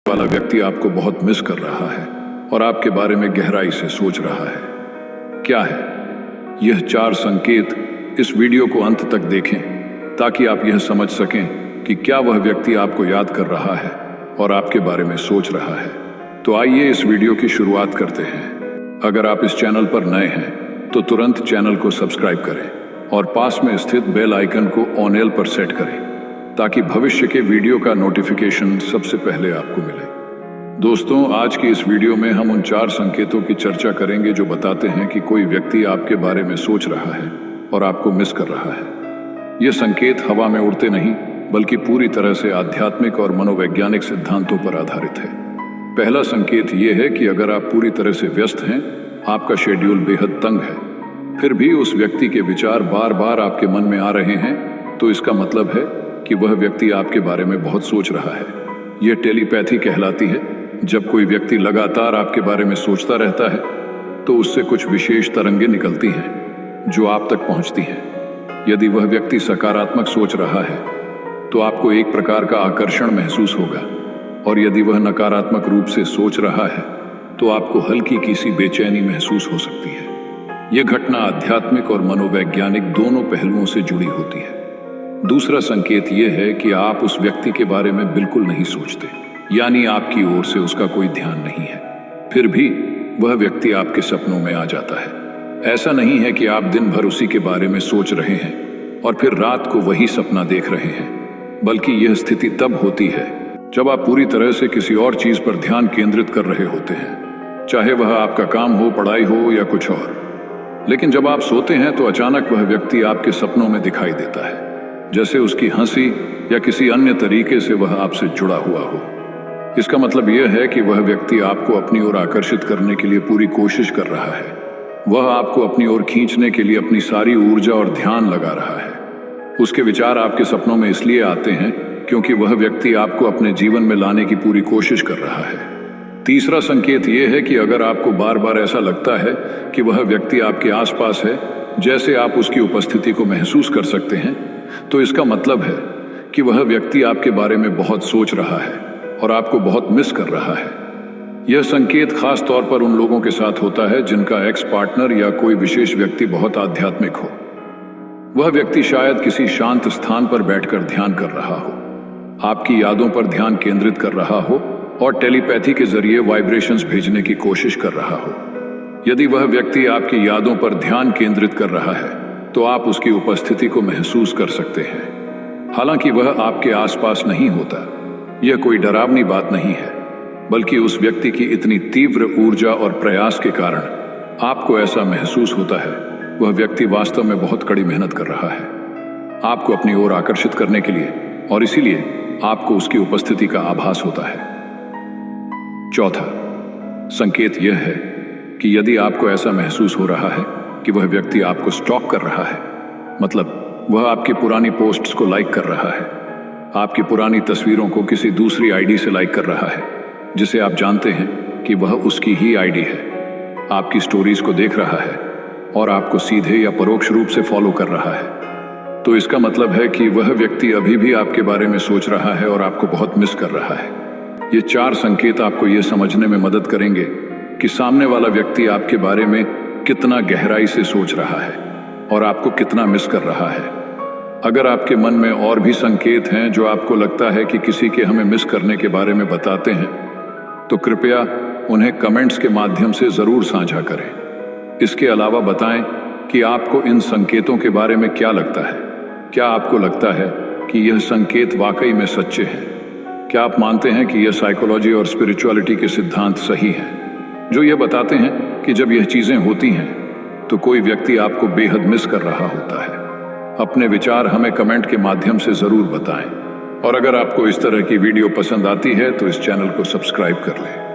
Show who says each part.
Speaker 1: वाला व्यक्ति आपको बहुत मिस कर रहा है और आपके बारे में गहराई से सोच रहा है। क्या है यह 4 संकेत? इस वीडियो को अंत तक देखें ताकि आप यह समझ सकें कि क्या वह व्यक्ति आपको याद कर रहा है और आपके बारे में सोच रहा है। तो आइए इस वीडियो की शुरुआत करते हैं। अगर आप इस चैनल पर नए हैं तो तुरंत चैनल को सब्सक्राइब करें और पास में स्थित बेल आइकन को ऑन पर सेट करें ताकि भविष्य के वीडियो का नोटिफिकेशन सबसे पहले आपको मिले। दोस्तों, आज की इस वीडियो में हम उन 4 संकेतों की चर्चा करेंगे जो बताते हैं कि कोई व्यक्ति आपके बारे में सोच रहा है और आपको मिस कर रहा है। ये संकेत हवा में उड़ते नहीं बल्कि पूरी तरह से आध्यात्मिक और मनोवैज्ञानिक सिद्धांतों पर आधारित है। पहला संकेत ये है कि अगर आप पूरी तरह से व्यस्त हैं, आपका शेड्यूल बेहद तंग है, फिर भी उस व्यक्ति के विचार बार बार आपके मन में आ रहे हैं, तो इसका मतलब है कि वह व्यक्ति आपके बारे में बहुत सोच रहा है। यह टेलीपैथी कहलाती है। जब कोई व्यक्ति लगातार आपके बारे में सोचता रहता है तो उससे कुछ विशेष तरंगें निकलती हैं जो आप तक पहुंचती हैं। यदि वह व्यक्ति सकारात्मक सोच रहा है तो आपको एक प्रकार का आकर्षण महसूस होगा, और यदि वह नकारात्मक रूप से सोच रहा है तो आपको हल्की किसी बेचैनी महसूस हो सकती है। यह घटना आध्यात्मिक और मनोवैज्ञानिक दोनों पहलुओं से जुड़ी होती है। दूसरा संकेत यह है कि आप उस व्यक्ति के बारे में बिल्कुल नहीं सोचते, यानी आपकी ओर से उसका कोई ध्यान नहीं है, फिर भी वह व्यक्ति आपके सपनों में आ जाता है। ऐसा नहीं है कि आप दिन भर उसी के बारे में सोच रहे हैं और फिर रात को वही सपना देख रहे हैं, बल्कि यह स्थिति तब होती है जब आप पूरी तरह से किसी और चीज पर ध्यान केंद्रित कर रहे होते हैं, चाहे वह आपका काम हो, पढ़ाई हो या कुछ और। लेकिन जब आप सोते हैं तो अचानक वह व्यक्ति आपके सपनों में दिखाई देता है, जैसे उसकी हंसी या किसी अन्य तरीके से वह आपसे जुड़ा हुआ हो। इसका मतलब यह है कि वह व्यक्ति आपको अपनी ओर आकर्षित करने के लिए पूरी कोशिश कर रहा है। वह आपको अपनी ओर खींचने के लिए अपनी सारी ऊर्जा और ध्यान लगा रहा है। उसके विचार आपके सपनों में इसलिए आते हैं क्योंकि वह व्यक्ति आपको अपने जीवन में लाने की पूरी कोशिश कर रहा है। तीसरा संकेत यह है कि अगर आपको बार बार ऐसा लगता है कि वह व्यक्ति आपके आसपास है, जैसे आप उसकी उपस्थिति को महसूस कर सकते हैं, तो इसका मतलब है कि वह व्यक्ति आपके बारे में बहुत सोच रहा है और आपको बहुत मिस कर रहा है। यह संकेत खास तौर पर उन लोगों के साथ होता है जिनका एक्स पार्टनर या कोई विशेष व्यक्ति बहुत आध्यात्मिक हो। वह व्यक्ति शायद किसी शांत स्थान पर बैठकर ध्यान कर रहा हो, आपकी यादों पर ध्यान केंद्रित कर रहा हो और टेलीपैथी के जरिए वाइब्रेशंस भेजने की कोशिश कर रहा हो। यदि वह व्यक्ति आपकी यादों पर ध्यान केंद्रित कर रहा है तो आप उसकी उपस्थिति को महसूस कर सकते हैं, हालांकि वह आपके आसपास नहीं होता। यह कोई डरावनी बात नहीं है, बल्कि उस व्यक्ति की इतनी तीव्र ऊर्जा और प्रयास के कारण आपको ऐसा महसूस होता है वह व्यक्ति वास्तव में बहुत कड़ी मेहनत कर रहा है आपको अपनी ओर आकर्षित करने के लिए, और इसीलिए आपको उसकी उपस्थिति का आभास होता है। चौथा संकेत यह है कि यदि आपको ऐसा महसूस हो रहा है कि वह व्यक्ति आपको स्टॉक कर रहा है, मतलब वह आपकी पुरानी पोस्ट्स को लाइक कर रहा है, आपकी पुरानी तस्वीरों को किसी दूसरी आईडी से लाइक कर रहा है जिसे आप जानते हैं कि वह उसकी ही आईडी है, आपकी स्टोरीज को देख रहा है और आपको सीधे या परोक्ष रूप से फॉलो कर रहा है, तो इसका मतलब है कि वह व्यक्ति अभी भी आपके बारे में सोच रहा है और आपको बहुत मिस कर रहा है। ये 4 संकेत आपको यह समझने में मदद करेंगे कि सामने वाला व्यक्ति आपके बारे में कितना गहराई से सोच रहा है और आपको कितना मिस कर रहा है। अगर आपके मन में और भी संकेत हैं जो आपको लगता है कि किसी के हमें मिस करने के बारे में बताते हैं, तो कृपया उन्हें कमेंट्स के माध्यम से जरूर साझा करें। इसके अलावा बताएं कि आपको इन संकेतों के बारे में क्या लगता है। क्या आपको लगता है कि यह संकेत वाकई में सच्चे हैं? क्या आप मानते हैं कि यह साइकोलॉजी और स्पिरिचुअलिटी के सिद्धांत सही हैं जो यह बताते हैं कि जब यह चीजें होती हैं तो कोई व्यक्ति आपको बेहद मिस कर रहा होता है? अपने विचार हमें कमेंट के माध्यम से जरूर बताएं, और अगर आपको इस तरह की वीडियो पसंद आती है तो इस चैनल को सब्सक्राइब कर लें।